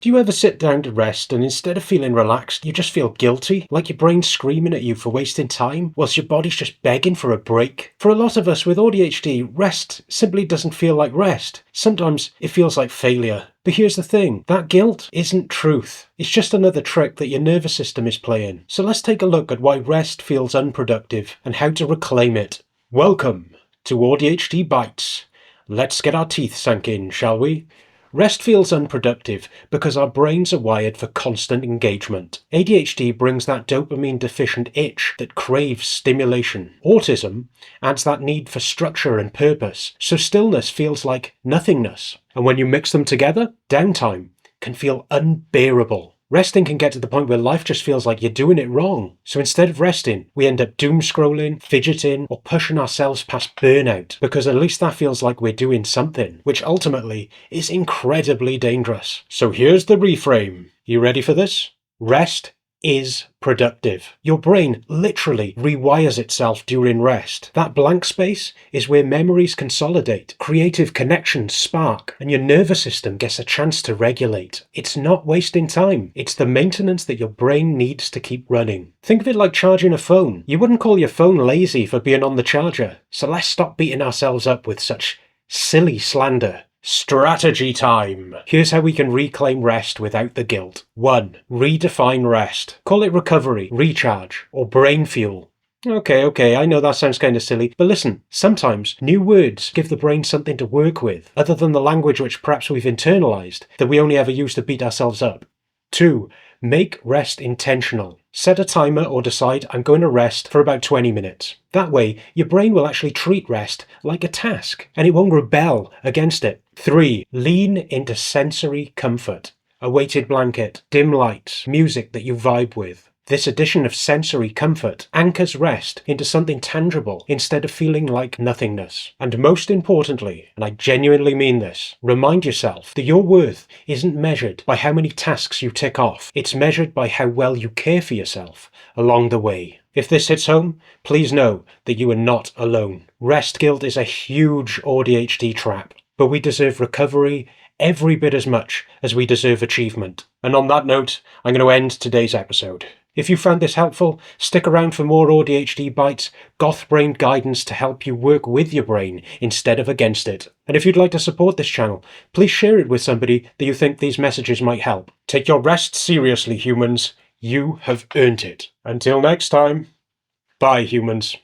Do you ever sit down to rest and instead of feeling relaxed, you just feel guilty, like your brain's screaming at you for wasting time, whilst your body's just begging for a break? For a lot of us with AuDHD, rest simply doesn't feel like rest. Sometimes it feels like failure. But here's the thing, that guilt isn't truth. It's just another trick that your nervous system is playing. So let's take a look at why rest feels unproductive and how to reclaim it. Welcome to AuDHD Bites. Let's get our teeth sunk in, shall we? Rest feels unproductive because our brains are wired for constant engagement. ADHD brings that dopamine deficient itch that craves stimulation. Autism adds that need for structure and purpose, so stillness feels like nothingness. And when you mix them together, downtime can feel unbearable. Resting can get to the point where life just feels like you're doing it wrong. So instead of resting, we end up doom scrolling, fidgeting, or pushing ourselves past burnout, because at least that feels like we're doing something, which ultimately is incredibly dangerous. So here's the reframe. You ready for this? Rest is productive. Your brain literally rewires itself during rest. That blank space is where memories consolidate, creative connections spark, and your nervous system gets a chance to regulate. It's not wasting time. It's the maintenance that your brain needs to keep running. Think of it like charging a phone. You wouldn't call your phone lazy for being on the charger. So let's stop beating ourselves up with such silly slander. Strategy time! Here's how we can reclaim rest without the guilt. 1. Redefine rest. Call it recovery, recharge, or brain fuel. Okay, I know that sounds kind of silly, but listen, sometimes new words give the brain something to work with, other than the language which perhaps we've internalized, that we only ever use to beat ourselves up. 2. Make rest intentional. Set a timer or decide I'm going to rest for about 20 minutes. That way, your brain will actually treat rest like a task, and it won't rebel against it. 3. Lean into sensory comfort. A weighted blanket, dim lights, music that you vibe with. This addition of sensory comfort anchors rest into something tangible instead of feeling like nothingness. And most importantly, and I genuinely mean this, remind yourself that your worth isn't measured by how many tasks you tick off. It's measured by how well you care for yourself along the way. If this hits home, please know that you are not alone. Rest guilt is a huge AuDHD trap, but we deserve recovery every bit as much as we deserve achievement. And on that note, I'm going to end today's episode. If you found this helpful, stick around for more AuDHD Bites, goth brain guidance to help you work with your brain instead of against it. And if you'd like to support this channel, please share it with somebody that you think these messages might help. Take your rest seriously, humans. You have earned it. Until next time, bye, humans.